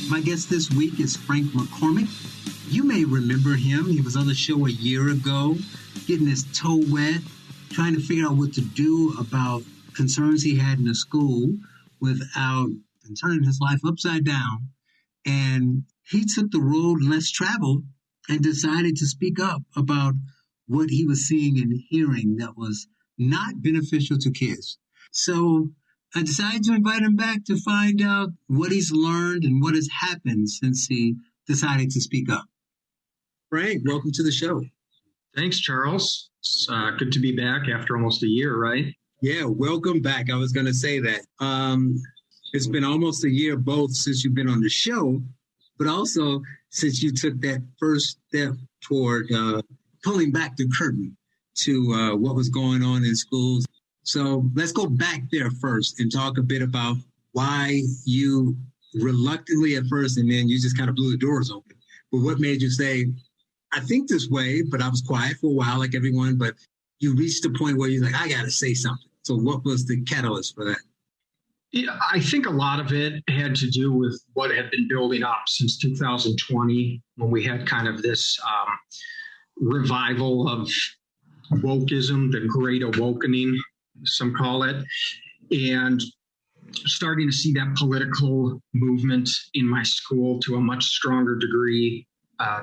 My guest this week is Frank McCormick. You may remember him. He was on the show a year ago, getting his toe wet, trying to figure out what to do about concerns he had in the school without turning his life upside down. And he took the road less traveled and decided to speak up about what he was seeing and hearing that was not beneficial to kids. So I decided to invite him back to find out what he's learned and what has happened since he decided to speak up. Frank, welcome to the show. Thanks, Charles. It's good to be back after almost a year, right? Yeah, welcome back. I was going to say that. It's been almost a year, both since you've been on the show, but also since you took that first step toward pulling back the curtain to what was going on in schools. So let's go back there first and talk a bit about why you reluctantly at first, and then you just kind of blew the doors open. But what made you say, I think this way, but I was quiet for a while like everyone, but you reached a point where you're like, I got to say something. So what was the catalyst for that? Yeah, I think a lot of it had to do with what had been building up since 2020, when we had kind of this revival of wokeism, the Great Awakening, some call it, and starting to see that political movement in my school to a much stronger degree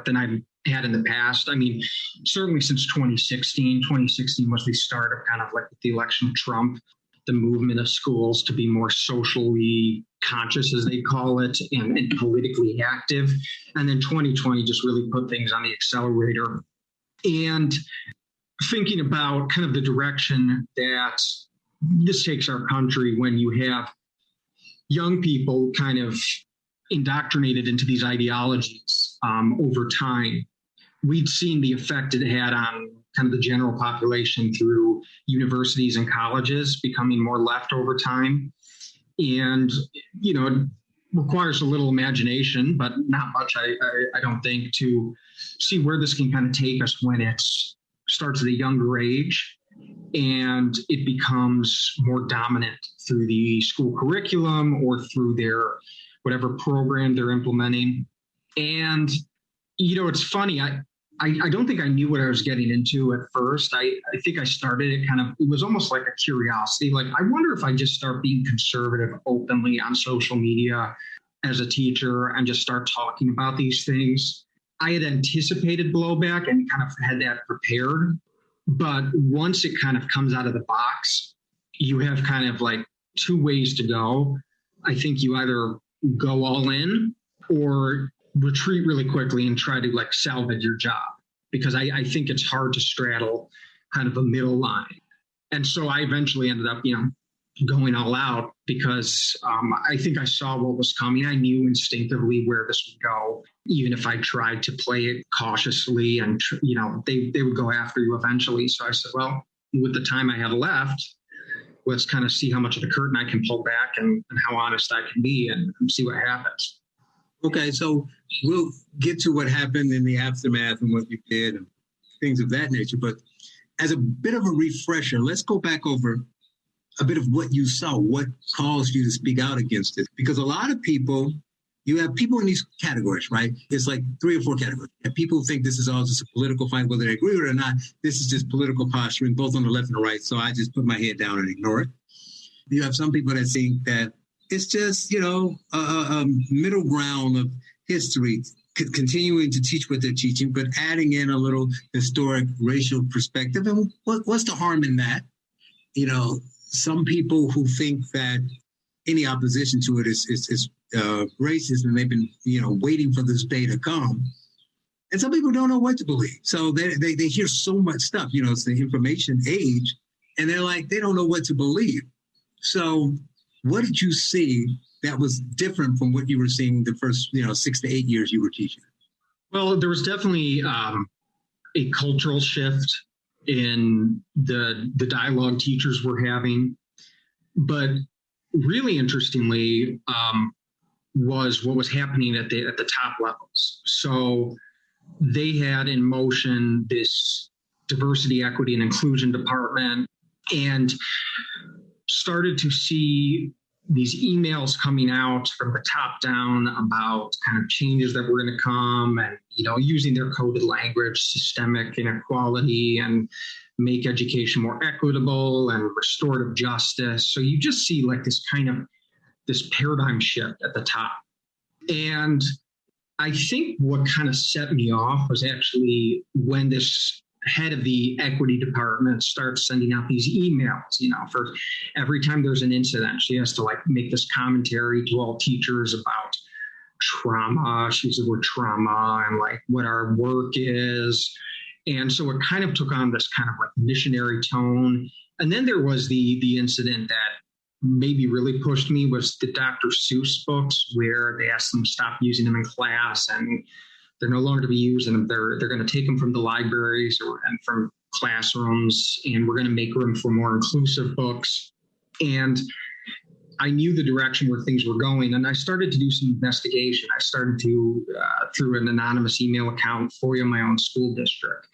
than I've had in the past. I mean, certainly since 2016. 2016 was the start of kind of like the election of Trump, the movement of schools to be more socially conscious, as they call it, and politically active. And then 2020 just really put things on the accelerator. And thinking about kind of the direction that this takes our country when you have young people kind of indoctrinated into these ideologies over time. We'd seen the effect it had on kind of the general population through universities and colleges becoming more left over time. And, you know, it requires a little imagination, but not much, I don't think, to see where this can kind of take us when it starts at a younger age and it becomes more dominant through the school curriculum or through their whatever program they're implementing. And, you know, it's funny, I don't think I knew what I was getting into at first. I think I started it it was almost like a curiosity. Like, I wonder if I just start being conservative openly on social media as a teacher and just start talking about these things. I had anticipated blowback and kind of had that prepared. But once it kind of comes out of the box, you have kind of like two ways to go. I think you either go all in or retreat really quickly and try to like salvage your job, because I think it's hard to straddle kind of a middle line. And so I eventually ended up, going all out because I think I saw what was coming. I knew instinctively where this would go, even if I tried to play it cautiously and, they would go after you eventually. So I said, well, with the time I had left, let's kind of see how much of the curtain I can pull back and how honest I can be and see what happens. Okay, so we'll get to what happened in the aftermath and what you did and things of that nature. But as a bit of a refresher, let's go back over a bit of what you saw, what caused you to speak out against it. Because a lot of people, you have people in these categories, right? It's like 3 or 4 categories. And people think this is all just a political fight, whether they agree with it or not. This is just political posturing, both on the left and the right. So I just put my head down and ignore it. You have some people that think that it's just, a middle ground of history, continuing to teach what they're teaching, but adding in a little historic racial perspective. And what's the harm in that? Some people who think that any opposition to it is racist, and they've been, waiting for this day to come. And some people don't know what to believe. So they hear so much stuff, it's the information age, and they're like, they don't know what to believe. So what did you see that was different from what you were seeing the first, 6 to 8 years you were teaching? Well, there was definitely a cultural shift in the dialogue teachers were having. But really interestingly was what was happening at the top levels. So they had in motion this diversity, equity, and inclusion department and started to see these emails coming out from the top down about kind of changes that were going to come, and, using their coded language, systemic inequality, and make education more equitable and restorative justice. So you just see like this paradigm shift at the top. And I think what kind of set me off was actually when this head of the equity department starts sending out these emails, for every time there's an incident, she has to like make this commentary to all teachers about trauma. She used the word trauma and like what our work is. And so it kind of took on this kind of like missionary tone. And then there was the incident that maybe really pushed me was the Dr. Seuss books, where they asked them to stop using them in class, and they're no longer to be used, and they're going to take them from the libraries and from classrooms, and we're going to make room for more inclusive books. And I knew the direction where things were going, and I started to do some investigation. I started to, through an anonymous email account, FOIA my own school district.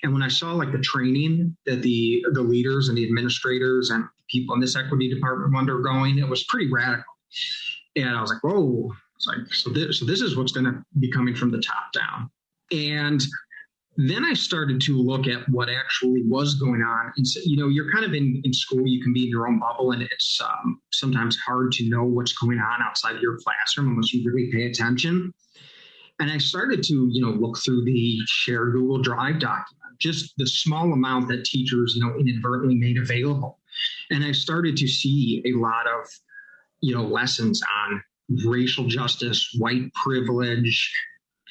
And when I saw like the training that the leaders and the administrators and people in this equity department were undergoing, it was pretty radical. And I was like, whoa, it's like, so this is what's going to be coming from the top down. And then I started to look at what actually was going on. And so, you're kind of in school, you can be in your own bubble, and it's sometimes hard to know what's going on outside your classroom unless you really pay attention. And I started to, look through the shared Google Drive document, just the small amount that teachers, inadvertently made available. And I started to see a lot of, lessons on racial justice, white privilege,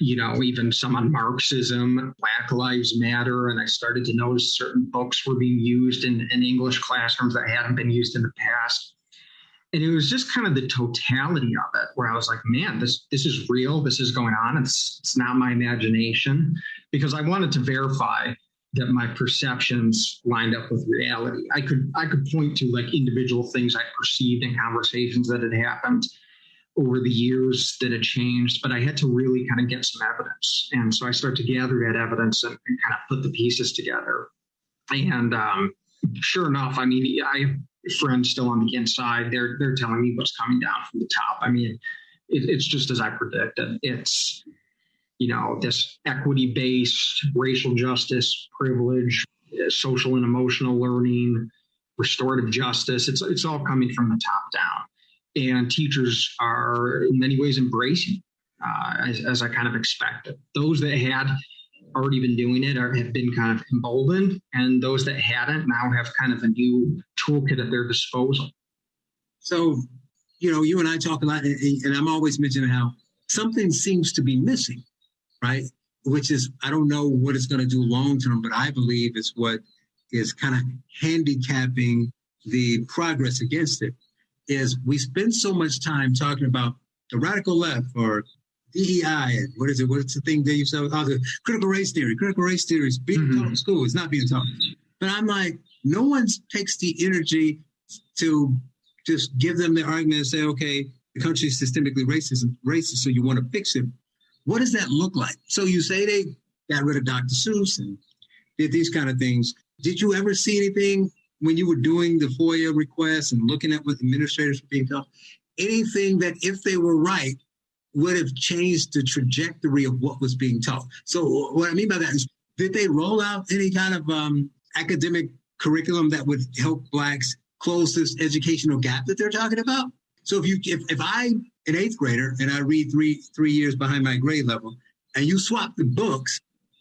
even some on Marxism, Black Lives Matter. And I started to notice certain books were being used in English classrooms that hadn't been used in the past. And it was just kind of the totality of it where I was like, man, this is real. This is going on. It's not my imagination, because I wanted to verify that my perceptions lined up with reality. I could point to like individual things I perceived in conversations that had happened over the years that had changed, but I had to really kind of get some evidence. And so I started to gather that evidence and kind of put the pieces together. And sure enough, I have friends still on the inside. They're telling me what's coming down from the top. It's just as I predicted. It's, this equity-based racial justice, privilege, social and emotional learning, restorative justice. It's all coming from the top down. And teachers are in many ways embracing, as I kind of expected. Those that had already been doing it have been kind of emboldened, and those that hadn't now have kind of a new toolkit at their disposal. So, you and I talk a lot, and I'm always mentioning how something seems to be missing, right? Which is, I don't know what it's going to do long term, but I believe it's what is kind of handicapping the progress against it. Is we spend so much time talking about the radical left or DEI, and what is it? What's the thing they used to call the critical race theory? Critical race theory is being taught in school. It's not being taught. But I'm like, no one takes the energy to just give them the argument and say, okay, the country is systemically racist, so you want to fix it. What does that look like? So you say they got rid of Dr. Seuss and did these kind of things. Did you ever see anything when you were doing the FOIA requests and looking at what administrators were being taught, anything that, if they were right, would have changed the trajectory of what was being taught? So what I mean by that is, did they roll out any kind of academic curriculum that would help Blacks close this educational gap that they're talking about? So if I'm an eighth grader and I read three years behind my grade level, and you swap the books,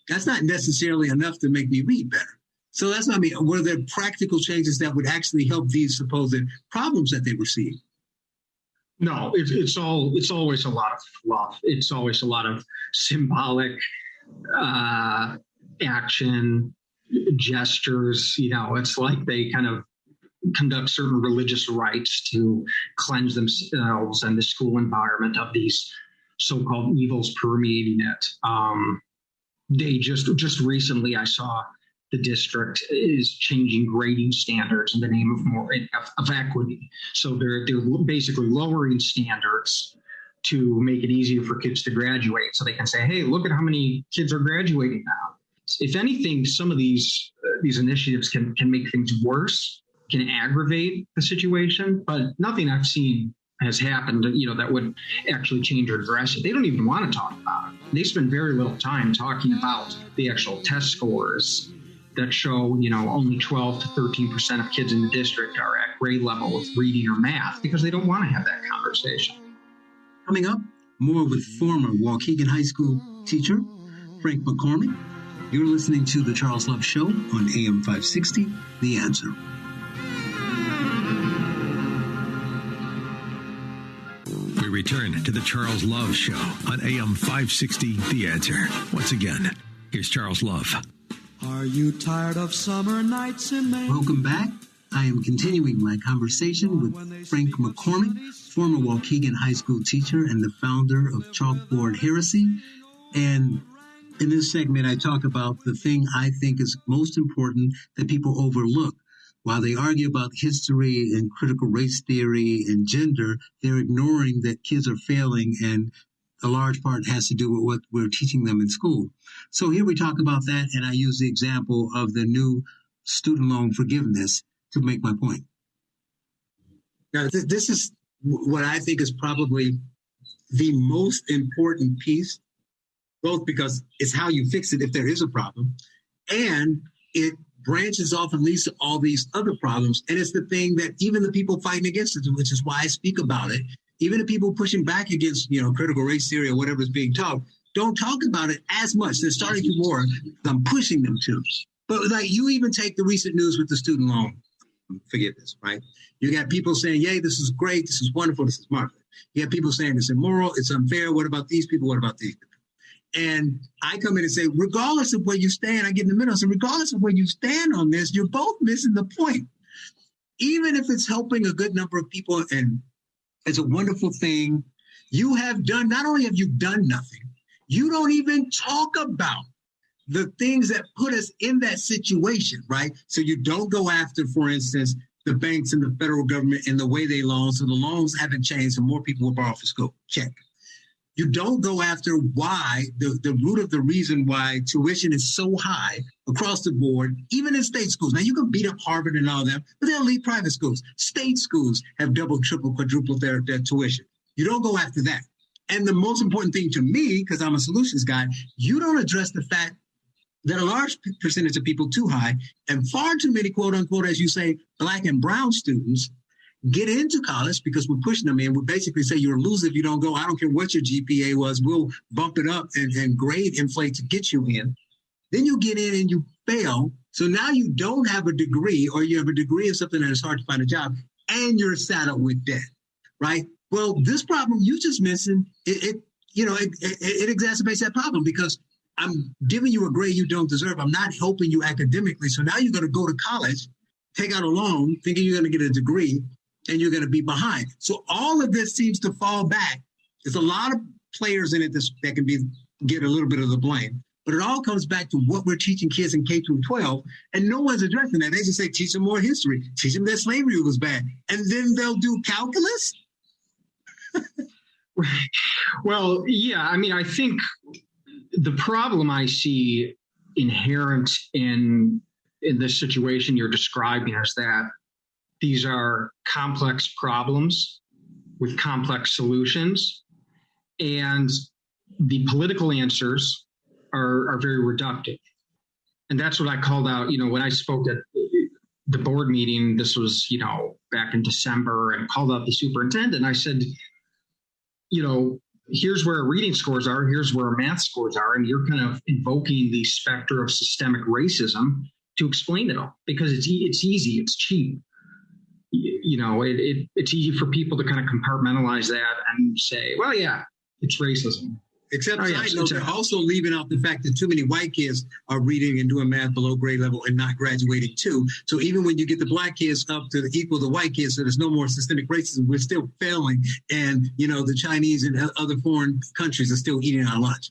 that's not necessarily enough to make me read better. So that's what I mean. Were there practical changes that would actually help these supposed problems that they were seeing? No, it's always a lot of fluff. It's always a lot of symbolic action, gestures. It's like they kind of conduct certain religious rites to cleanse themselves and the school environment of these so-called evils permeating it. They just recently, I saw the district is changing grading standards in the name of equity. So they're basically lowering standards to make it easier for kids to graduate. So they can say, hey, look at how many kids are graduating now. If anything, some of these initiatives can make things worse. can aggravate the situation, but nothing I've seen has happened, that would actually change or address it. They don't even want to talk about it. They spend very little time talking about the actual test scores that show, only 12 to 13% of kids in the district are at grade level with reading or math, because they don't want to have that conversation. Coming up, more with former Waukegan High School teacher Frank McCormick. You're listening to The Charles Love Show on AM 560, The Answer. We return to The Charles Love Show on AM 560, The Answer. Once again, here's Charles Love. Are you tired of summer nights in May? Welcome back. I am continuing my conversation with Frank McCormick, former Waukegan High School teacher and the founder of Chalkboard Heresy. And in this segment, I talk about the thing I think is most important that people overlook. While they argue about history and critical race theory and gender, they're ignoring that kids are failing, and a large part has to do with what we're teaching them in school. So here we talk about that, and I use the example of the new student loan forgiveness to make my point. Now, this is what I think is probably the most important piece, both because it's how you fix it if there is a problem, and it branches off and leads to all these other problems. And it's the thing that even the people fighting against it, which is why I speak about it, even the people pushing back against, critical race theory or whatever is being taught, don't talk about it as much. They're starting to more. I'm pushing them to. But like, you even take the recent news with the student loan forgiveness, right? You got people saying, yay, this is great. This is wonderful. This is marvelous. You have people saying it's immoral. It's unfair. What about these people? What about these people? And I come in and say, regardless of where you stand, I get in the middle and say, regardless of where you stand on this, you're both missing the point. Even if it's helping a good number of people and it's a wonderful thing, you have done, not only have you done nothing, you don't even talk about the things that put us in that situation, right? So you don't go after, for instance, the banks and the federal government and the way they loan. So the loans haven't changed and more people will borrow for school. Check. You don't go after why, the root of the reason why tuition is so high across the board, even in state schools. Now, you can beat up Harvard and all that, but they'll leave private schools. State schools have doubled, tripled, quadrupled their tuition. You don't go after that. And the most important thing to me, because I'm a solutions guy, you don't address the fact that a large percentage of people too high and far too many, quote unquote, as you say, Black and brown students get into college because we're pushing them in. We basically say you're a loser if you don't go. I don't care what your GPA was. We'll bump it up and grade inflate to get you in. Then you get in and you fail. So now you don't have a degree, or you have a degree in something that is hard to find a job, and you're saddled with debt, right? Well, this problem you just mentioned, it exacerbates that problem because I'm giving you a grade you don't deserve. I'm not helping you academically. So now you're going to go to college, take out a loan, thinking you're going to get a degree, and you're going to be behind. So all of this seems to fall back. There's a lot of players in it that can get a little bit of the blame, but it all comes back to what we're teaching kids in K through 12, and no one's addressing that. They just say, teach them more history, teach them that slavery was bad, and then they'll do calculus? Well, yeah, I mean, I think the problem I see inherent in this situation you're describing is that these are complex problems with complex solutions, and the political answers are very reductive. And that's what I called out, when I spoke at the board meeting, this was, back in December, and called out the superintendent. I said, here's where our reading scores are, here's where our math scores are, and you're kind of invoking the specter of systemic racism to explain it all, because it's easy, it's cheap. It's easy for people to kind of compartmentalize that and say, well, yeah, it's racism. Except they're also leaving out the fact that too many white kids are reading and doing math below grade level and not graduating too. So even when you get the Black kids up to equal the white kids, so there's no more systemic racism, we're still failing. And, the Chinese and other foreign countries are still eating our lunch.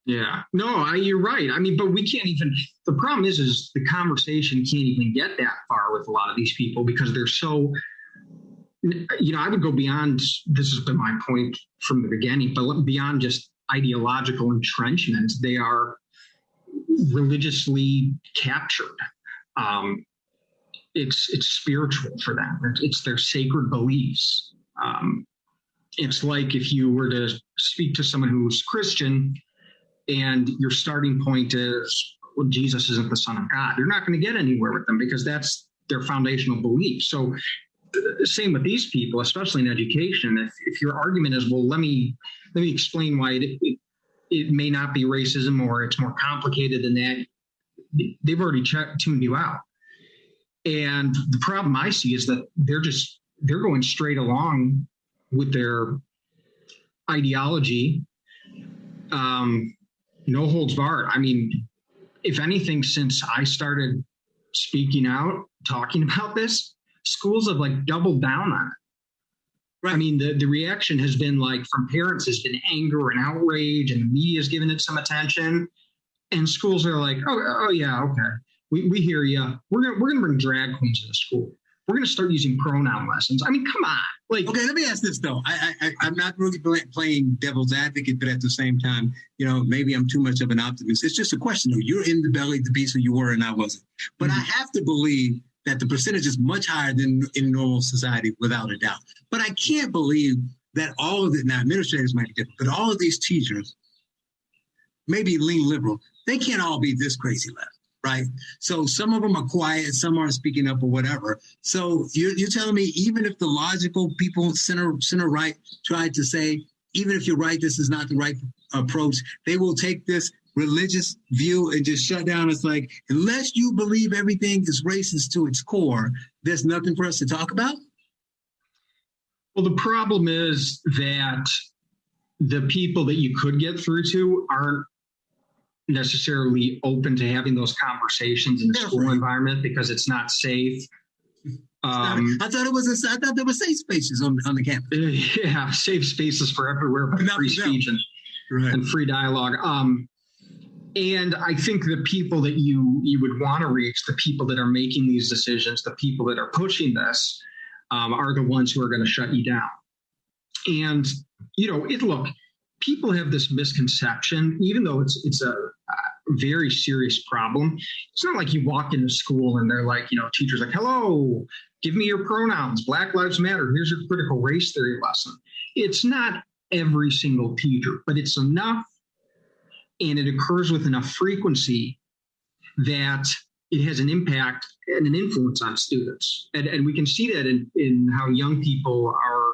Yeah, no, you're right. I mean, but we can't even, the problem is the conversation can't even get that far with a lot of these people because they're so, I would go beyond, this has been my point from the beginning, but beyond just ideological entrenchment, they are religiously captured. it's spiritual for them. It's their sacred beliefs. It's like if you were to speak to someone who's Christian and your starting point is, well, Jesus isn't the Son of God. You're not going to get anywhere with them because that's their foundational belief. So same with these people, especially in education. If your argument is, well, let me explain why it may not be racism or it's more complicated than that, they've already tuned you out. And the problem I see is that they're going straight along with their ideology, no holds barred. I mean, if anything, since I started speaking out, talking about this, schools have like doubled down on it. Right. I mean, the reaction has been like from parents has been anger and outrage, and the media has given it some attention. And schools are like, oh yeah, okay, we hear you. We're gonna bring drag queens to the school. We're gonna start using pronoun lessons. I mean, come on. Like, okay, let me ask this though. I'm not really playing devil's advocate, but at the same time, maybe I'm too much of an optimist. It's just a question though. You're in the belly of the beast, so you were, and I wasn't. But I have to believe that the percentage is much higher than in normal society, without a doubt. But I can't believe that all of it. Now, administrators might be different, but all of these teachers, maybe lean liberal, they can't all be this crazy left. Right. So some of them are quiet, some aren't speaking up or whatever. So you're telling me even if the logical people center right tried to say, even if you're right, this is not the right approach, they will take this religious view and just shut down. It's like, unless you believe everything is racist to its core, there's nothing for us to talk about. Well, the problem is that the people that you could get through to aren't necessarily open to having those conversations in the school environment because it's not safe. I thought there were safe spaces on the campus. Yeah, safe spaces for everywhere, but free speech and free dialogue. And I think the people that you would want to reach, the people that are making these decisions, the people that are pushing this, are the ones who are going to shut you down. And look. People have this misconception, even though it's a very serious problem. It's not like you walk into school and they're like, teachers like, hello, give me your pronouns. Black Lives Matter. Here's your critical race theory lesson. It's not every single teacher, but it's enough. And it occurs with enough frequency that it has an impact and an influence on students. And we can see that in how young people are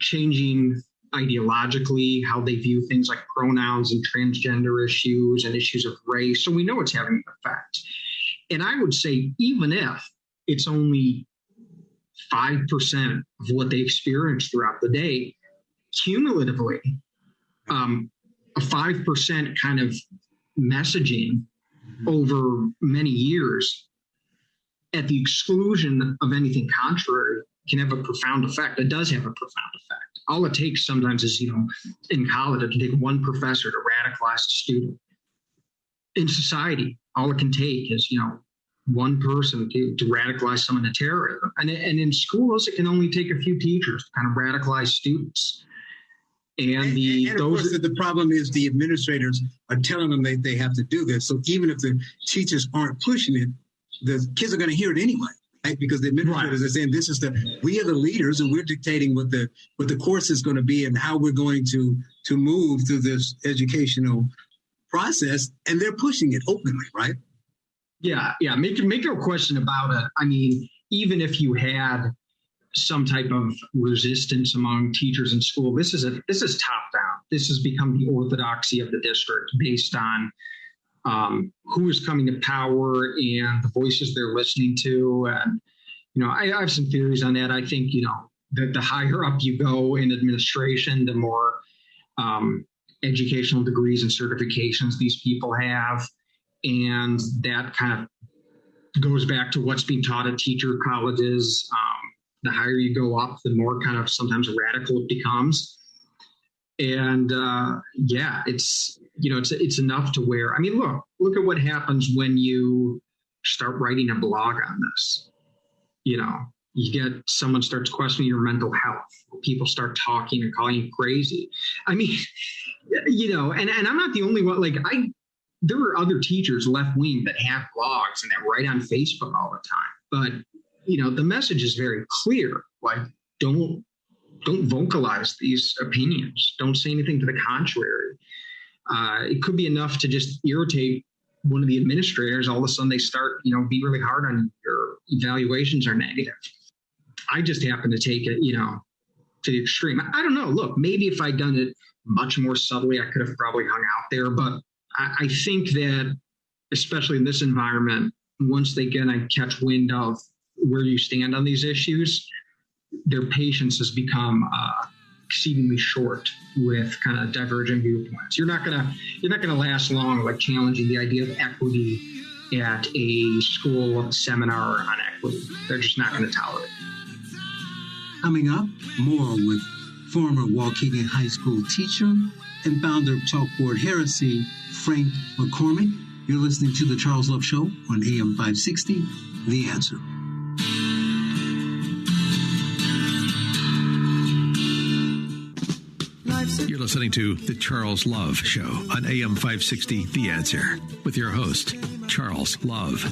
changing ideologically, how they view things like pronouns and transgender issues and issues of race. So we know it's having an effect. And I would say, even if it's only 5% of what they experience throughout the day, cumulatively, a 5% kind of messaging over many years at the exclusion of anything contrary can have a profound effect. It does have a profound effect. All it takes sometimes is, in college, it can take one professor to radicalize a student. In society, all it can take is, one person to radicalize someone to terrorism. And in schools, it can only take a few teachers to kind of radicalize students. And of course, the problem is the administrators are telling them they have to do this. So even if the teachers aren't pushing it, the kids are going to hear it anyway. Right? Because the administrators are saying we are the leaders and we're dictating what the course is going to be and how we're going to move through this educational process, and they're pushing it openly, right? Yeah. Make no question about it. I mean, even if you had some type of resistance among teachers in school, this is top down. This has become the orthodoxy of the district based on who is coming to power and the voices they're listening to. And, I have some theories on that. I think, that the higher up you go in administration, the more educational degrees and certifications these people have. And that kind of goes back to what's being taught at teacher colleges. The higher you go up, the more kind of sometimes radical it becomes. And it's enough to where, I mean, look at what happens when you start writing a blog on this. You get someone starts questioning your mental health. People start talking and calling you crazy. I mean, and I'm not the only one. Like there are other teachers left wing that have blogs and that write on Facebook all the time. But the message is very clear. Like, don't vocalize these opinions. Don't say anything to the contrary. It could be enough to just irritate one of the administrators. All of a sudden they start, be really hard on your evaluations are negative. I just happen to take it, to the extreme. I don't know. Look, maybe if I'd done it much more subtly, I could have probably hung out there. But I think that, especially in this environment, once they catch wind of where you stand on these issues, their patience has become exceedingly short with kind of divergent viewpoints. You're not gonna last long, like challenging the idea of equity at a school seminar on equity. They're just not going to tolerate it. Coming up, more with former Waukegan High School teacher and founder of Chalkboard Heresy, Frank McCormick. You're listening to The Charles Love Show on AM 560, The Answer. You're listening to The Charles Love Show on AM 560, The Answer, with your host, Charles Love.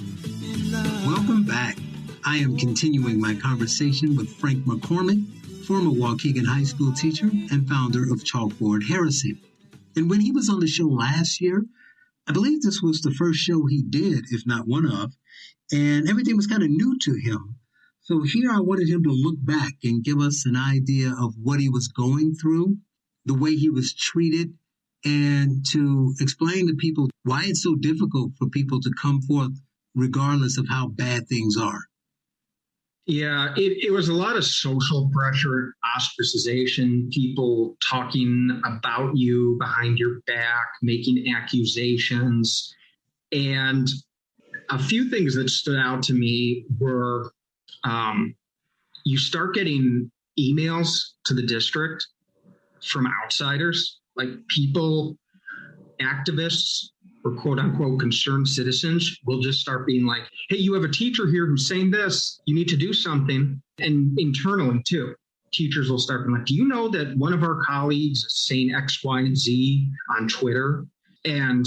Welcome back. I am continuing my conversation with Frank McCormick, former Waukegan High School teacher and founder of Chalkboard Heresy. And when he was on the show last year, I believe this was the first show he did, if not one of, and everything was kind of new to him. So here I wanted him to look back and give us an idea of what he was going through, the way he was treated, and to explain to people why it's so difficult for people to come forth regardless of how bad things are. Yeah, it was a lot of social pressure, ostracization, people talking about you behind your back, making accusations. And a few things that stood out to me were you start getting emails to the district from outsiders, like people, activists, or quote unquote concerned citizens will just start being like, hey, you have a teacher here who's saying this, you need to do something. And internally too, teachers will start being like, do you know that one of our colleagues is saying X, Y, and Z on Twitter? And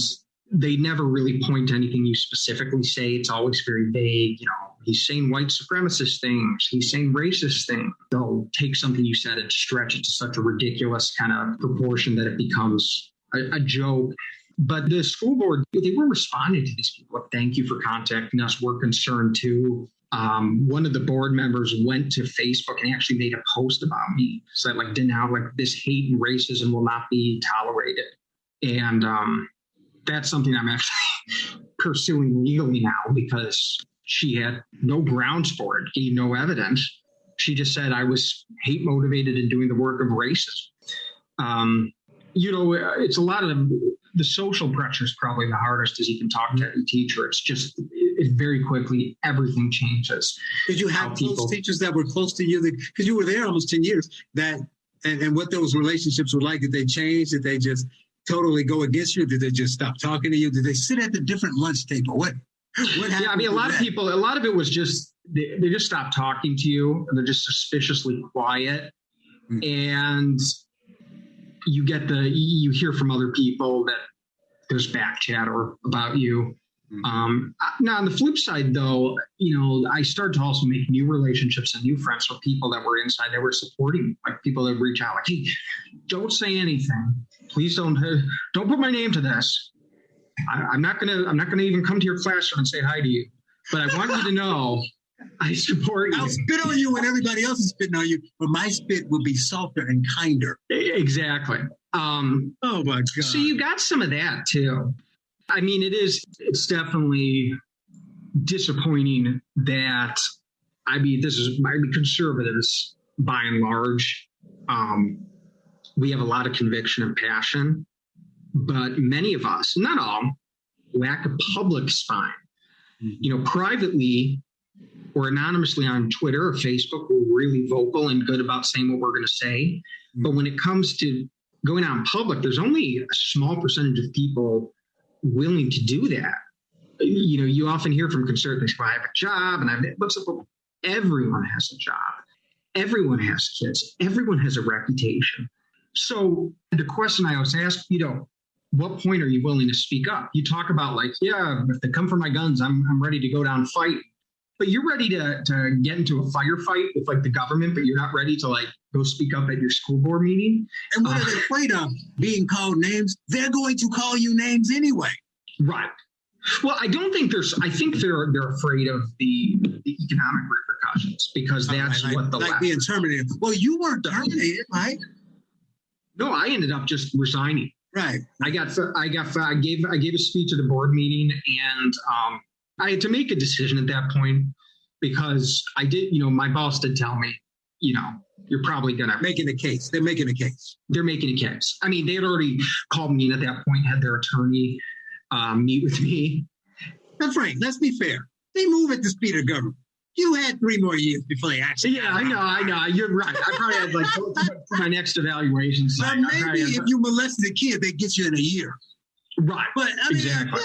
they never really point to anything you specifically say. It's always very vague. He's saying white supremacist things. He's saying racist things. They'll take something you said and stretch it to such a ridiculous kind of proportion that it becomes a joke. But the school board, they were responding to these people. Thank you for contacting us. We're concerned too. One of the board members went to Facebook and actually made a post about me. Said this hate and racism will not be tolerated. And that's something I'm actually pursuing legally now because she had no grounds for it, gave no evidence. She just said I was hate motivated in doing the work of racism. It's a lot of the social pressure is probably the hardest as you can talk to a teacher. It's just it very quickly, everything changes. Did you have those teachers that were close to you? Because you were there almost 10 years, and what those relationships were like? Did they change? Did they just totally go against you? Did they just stop talking to you? Did they sit at the different lunch table? What happened? Yeah, I mean, a lot of it was just, they just stopped talking to you. And they're just suspiciously quiet. Mm-hmm. And you hear from other people that there's back chatter about you. Mm-hmm. Now, on the flip side, though, I started to also make new relationships and new friends with people that were inside that were supporting me, like people that reach out, like, hey, don't say anything. Please don't put my name to this. I'm not gonna even come to your classroom and say hi to you. But I want you to know I support you. I'll spit on you when everybody else is spitting on you, but my spit will be softer and kinder. Exactly. Oh my God. So you got some of that too. I mean, it's definitely disappointing that, this is conservatives by and large. We have a lot of conviction and passion, but many of us, not all, lack a public spine. Mm-hmm. Privately or anonymously on Twitter or Facebook, we're really vocal and good about saying what we're going to say. Mm-hmm. But when it comes to going out in public, there's only a small percentage of people willing to do that. You often hear from conservatives, well, I have a job, and everyone has a job. Everyone has kids. Everyone has a reputation. So the question I always ask, what point are you willing to speak up? You talk about if they come for my guns, I'm ready to go down and fight. but you're ready to get into a firefight with like the government, but you're not ready to like go speak up at your school board meeting. And what are they afraid of? Being called names? They're going to call you names anyway. Right. Well, I think they're afraid of the economic repercussions because that's what the like being terminated. Well, you weren't terminated, right? No, I ended up just resigning. Right. I gave a speech at the board meeting, and I had to make a decision at that point because I did. My boss did tell me, you're probably gonna making a case. They're making a case. They're making a case. I mean, they had already called me in at that point, had their attorney meet with me. Now, Frank, let's be fair. They move at the speed of government. You had 3 more years before they actually. Yeah, I know. You're right. I probably had like for my next evaluation. So maybe if you molested a kid, they get you in a year. Right. But I mean, exactly.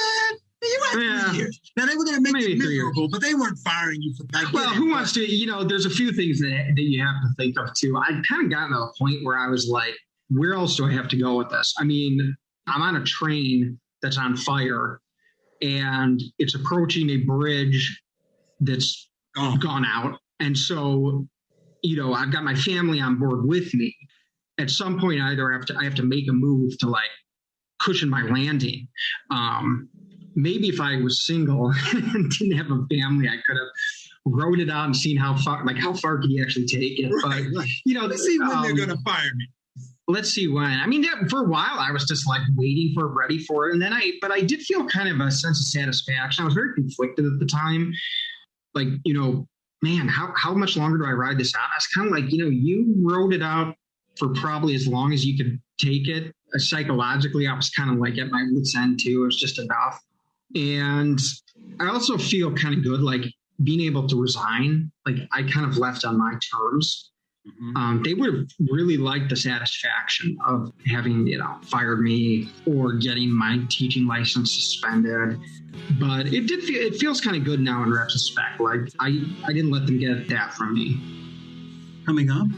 You had 3 years. Now they were going to make it miserable, but they weren't firing you for that. Well, who wants to? There's a few things that you have to think of too. I'd kind of gotten to a point where I was like, where else do I have to go with this? I mean, I'm on a train that's on fire, and it's approaching a bridge that's gone out. And so, I've got my family on board with me. At some point, I have to make a move to like cushion my landing. Maybe if I was single and didn't have a family, I could have wrote it out and seen how far can you actually take it. Right, but right. Let's see when they're going to fire me. Let's see when. I mean, for a while, I was just like waiting for it, ready for it. And then but I did feel kind of a sense of satisfaction. I was very conflicted at the time. Like, man, how much longer do I ride this out? I was kind of like, you wrote it out for probably as long as you could take it. Psychologically, I was kind of like at my wit's end too. It was just enough. And I also feel kind of good, like being able to resign. Like I kind of left on my terms. Mm-hmm. They would have really liked the satisfaction of having, fired me or getting my teaching license suspended. But it feels kind of good now in retrospect. Like I didn't let them get that from me. Coming up,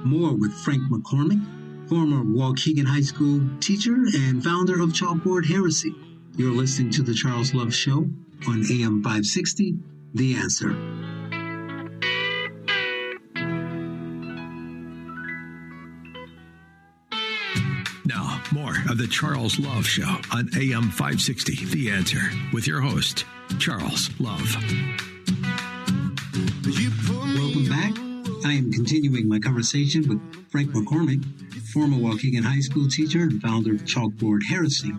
more with Frank McCormick, former Waukegan High School teacher and founder of Chalkboard Heresy. You're listening to The Charles Love Show on AM 560, The Answer. Now, more of The Charles Love Show on AM 560, The Answer, with your host, Charles Love. Welcome back. I am continuing my conversation with Frank McCormick, former Waukegan High School teacher and founder of Chalkboard Heresy.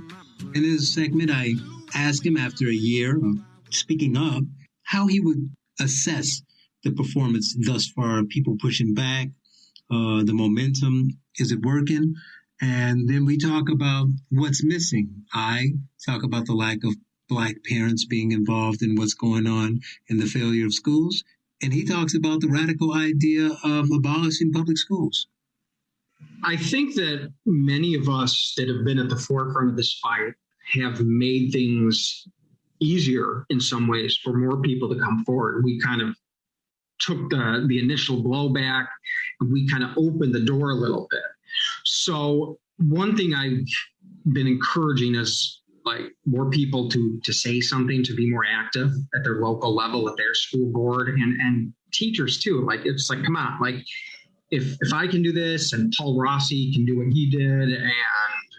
In this segment, I asked him after a year of speaking up how he would assess the performance thus far, people pushing back, the momentum, is it working? And then we talk about what's missing. I talk about the lack of Black parents being involved in what's going on in the failure of schools. And he talks about the radical idea of abolishing public schools. I think that many of us that have been at the forefront of this fight have made things easier in some ways for more people to come forward. We kind of took the initial blowback and we kind of opened the door a little bit. So one thing I've been encouraging is like more people to say something, to be more active at their local level, at their school board, and teachers too. Like, it's like, come on, like if I can do this and Paul Rossi can do what he did, and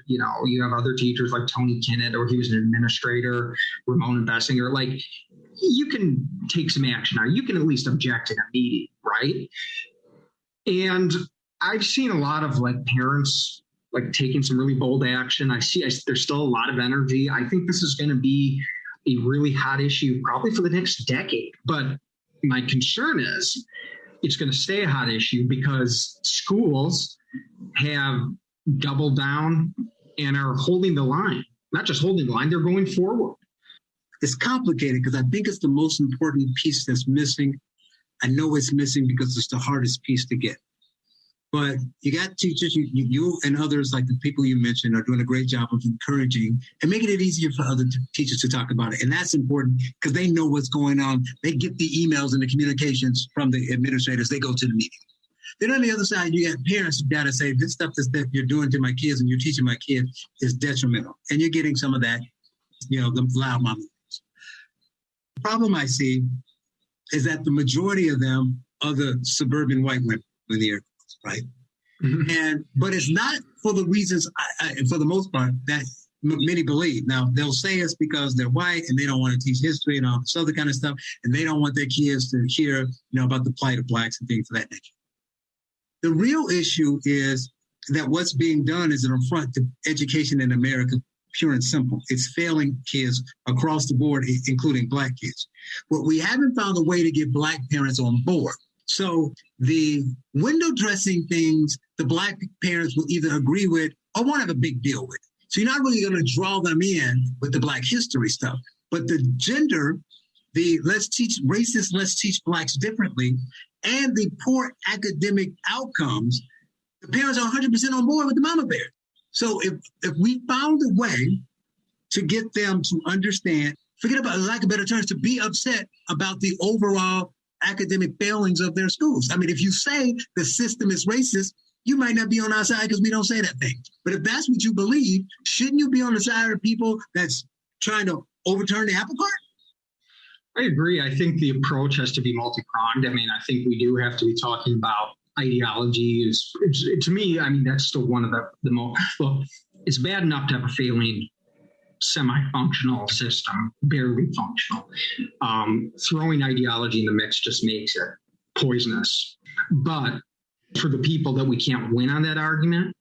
you have other teachers like Tony Kinnett, or he was an administrator, Ramon Bessinger, like you can take some action now. You can at least object in a meeting, right? And I've seen a lot of like parents like taking some really bold action. There's still a lot of energy. I think this is going to be a really hot issue probably for the next decade. But my concern is it's going to stay a hot issue because schools have doubled down and are holding the line. Not just holding the line, they're going forward. It's complicated because I think it's the most important piece that's missing. I know it's missing because it's the hardest piece to get. But you got teachers, you and others like the people you mentioned are doing a great job of encouraging and making it easier for other teachers to talk about it. And that's important because they know what's going on. They get the emails and the communications from the administrators. They go to the meeting. Then on the other side, you got parents who got to say, this stuff that you're doing to my kids and you're teaching my kids is detrimental. And you're getting some of that, the loud mama. The problem I see is that the majority of them are the suburban white women in the air, right? Mm-hmm. But it's not for the reasons, for the most part, that many believe. Now, they'll say it's because they're white and they don't want to teach history and all this other kind of stuff, and they don't want their kids to hear, about the plight of blacks and things of that nature. The real issue is that what's being done is an affront to education in America, pure and simple. It's failing kids across the board, including black kids. But we haven't found a way to get black parents on board. So the window dressing things, the black parents will either agree with or won't have a big deal with. So you're not really going to draw them in with the black history stuff. But the gender, the let's teach racists, let's teach blacks differently, and the poor academic outcomes, the parents are 100% on board with the mama bear. So if we found a way to get them to understand, forget about lack of better terms, to be upset about the overall academic failings of their schools. I mean, if you say the system is racist, you might not be on our side because we don't say that thing. But if that's what you believe, shouldn't you be on the side of people that's trying to overturn the apple cart? I agree. I think the approach has to be multi-pronged. I mean, I think we do have to be talking about ideology. To me, I mean, that's still one of the most, well, it's bad enough to have a failing semi-functional system, barely functional. Throwing ideology in the mix just makes it poisonous. But for the people that we can't win on that argument,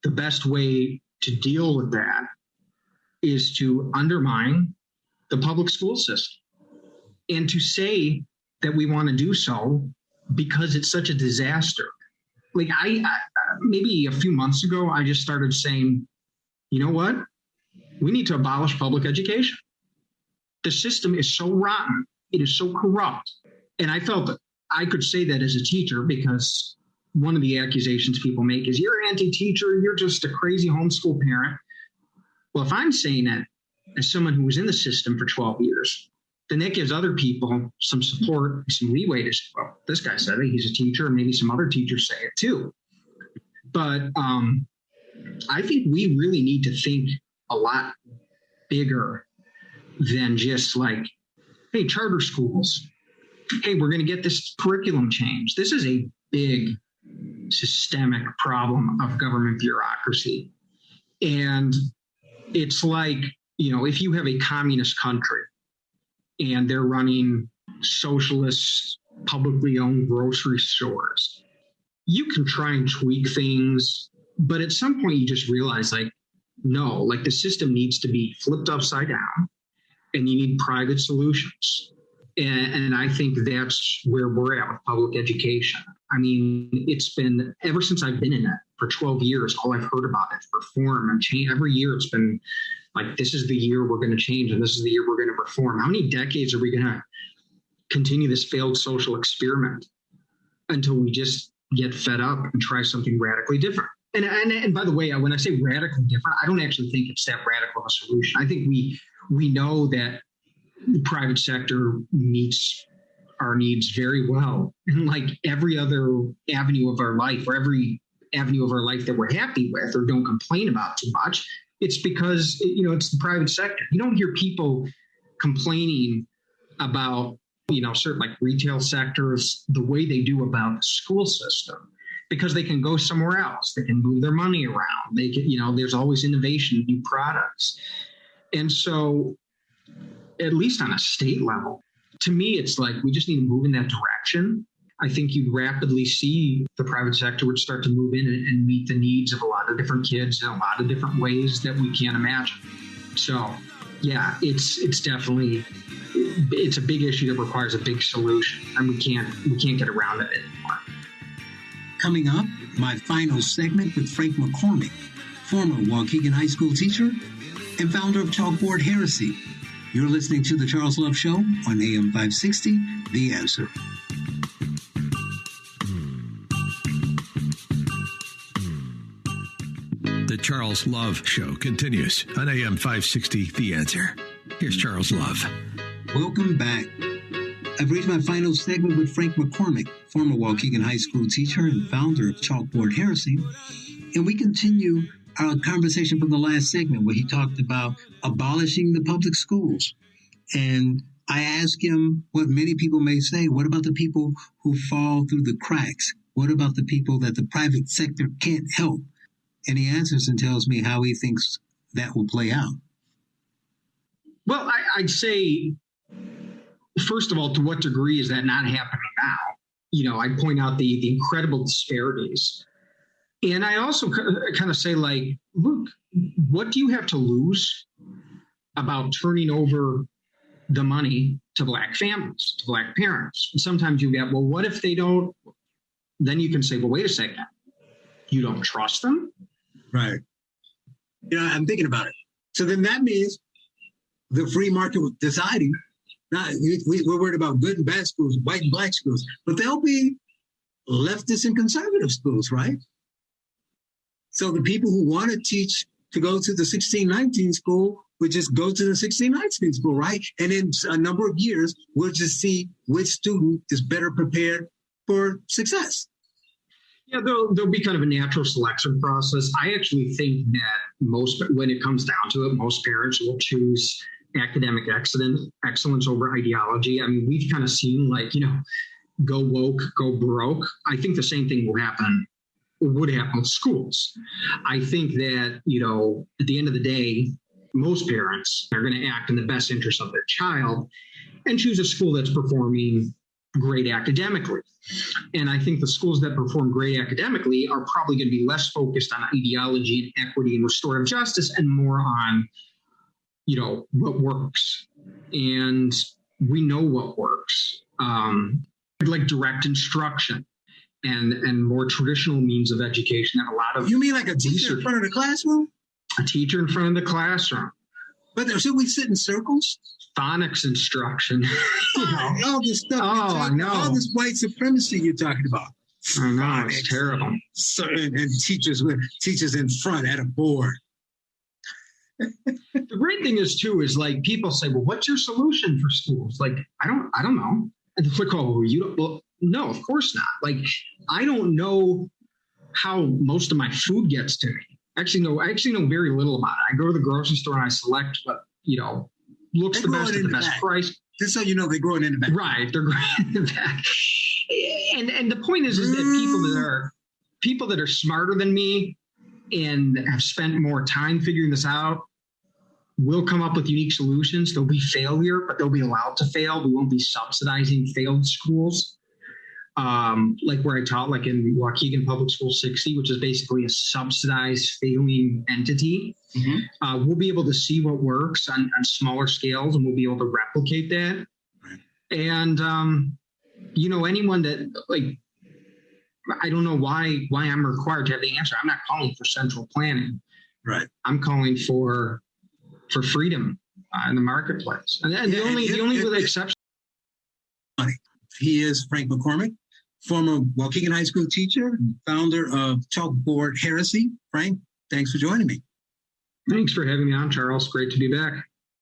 the best way to deal with that is to undermine the public school system and to say that we want to do so because it's such a disaster. Like I maybe a few months ago, I just started saying, you know what? We need to abolish public education. The system is so rotten. It is so corrupt. And I felt that I could say that as a teacher because one of the accusations people make is you're anti-teacher, you're just a crazy homeschool parent. Well, if I'm saying that as someone who was in the system for 12 years, then that gives other people some support, some leeway to say, well, this guy said it, he's a teacher, and maybe some other teachers say it too. But I think we really need to think a lot bigger than just like, hey, charter schools, hey, we're going to get this curriculum changed. This is a big systemic problem of government bureaucracy. And it's like, if you have a communist country and they're running socialist, publicly owned grocery stores, you can try and tweak things, but at some point you just realize no, the system needs to be flipped upside down and you need private solutions. And I think that's where we're at with public education. I mean, it's been, ever since I've been in it for 12 years, all I've heard about is reform and change. Every year it's been like, this is the year we're going to change and this is the year we're going to reform. How many decades are we going to continue this failed social experiment until we just get fed up and try something radically different? And by the way, when I say radically different, I don't actually think it's that radical of a solution. I think we know that the private sector meets our needs very well. And like every other avenue of our life, or every avenue of our life that we're happy with or don't complain about too much, it's because, it's the private sector. You don't hear people complaining about, certain like retail sectors the way they do about the school system, because they can go somewhere else. They can move their money around. They can, there's always innovation, new products. And so, at least on a state level, to me, it's like we just need to move in that direction. I think you'd rapidly see the private sector would start to move in and meet the needs of a lot of different kids in a lot of different ways that we can't imagine. So, yeah, it's definitely, it's a big issue that requires a big solution, and we can't get around it anymore. Coming up, my final segment with Frank McCormick, former Waukegan High School teacher and founder of Chalkboard Heresy. You're listening to The Charles Love Show on AM 560, The Answer. The Charles Love Show continues on AM 560, The Answer. Here's Charles Love. Welcome back. I've reached my final segment with Frank McCormick, former Waukegan High School teacher and founder of Chalkboard Heresy. And we continue our conversation from the last segment where he talked about abolishing the public schools and I ask him what many people may say. What about the people who fall through the cracks? What about the people that the private sector can't help? And he answers and tells me how he thinks that will play out. Well, I'd say, first of all, to what degree is that not happening now? I point out the incredible disparities. And I also kind of say, like, look, what do you have to lose about turning over the money to Black families, to Black parents? And sometimes you get, well, what if they don't? Then you can say, well, wait a second. You don't trust them? Right. I'm thinking about it. So then that means the free market was deciding, we're worried about good and bad schools, white and Black schools, but there'll be leftist and conservative schools, right? So the people who want to teach to go to the 1619 school would just go to the 1619 school, right? And in a number of years, we'll just see which student is better prepared for success. Yeah, there'll be kind of a natural selection process. I actually think that when it comes down to it, most parents will choose academic excellence over ideology. I mean, we've kind of seen, like, go woke, go broke. I think the same thing would happen with schools. I think that, at the end of the day, most parents are going to act in the best interest of their child and choose a school that's performing great academically. And I think the schools that perform great academically are probably going to be less focused on ideology and equity and restorative justice and more on, what works. And we know what works, like direct instruction and more traditional means of education that a lot of— You mean like a teacher in front of the classroom? A teacher in front of the classroom. But should we sit in circles? Phonics instruction. All this stuff. I know. All this white supremacy you're talking about. I know, it's terrible. So, and teachers in front at a board. The great thing is like people say, well, what's your solution for schools? Like, I don't know. And the quick call, no, of course not. Like, I don't know how most of my food gets to me. I actually know very little about it. I go to the grocery store and I select what, looks the best at the best price. Just so you know, they're growing in the back. Right, they're growing in the back. And the point is that people that are smarter than me and have spent more time figuring this out will come up with unique solutions. There'll be failure, but they'll be allowed to fail. We won't be subsidizing failed schools. Like where I taught, like in Waukegan Public School 60, which is basically a subsidized failing entity. Mm-hmm. We'll be able to see what works on smaller scales, and we'll be able to replicate that. Right. And, anyone that, like, I don't know why I'm required to have the answer. I'm not calling for central planning. Right. I'm calling for freedom in the marketplace. And the only really exception. He is Frank McCormick, former Waukegan High School teacher, founder of Chalkboard Heresy. Frank, thanks for joining me. Thanks for having me on, Charles. Great to be back.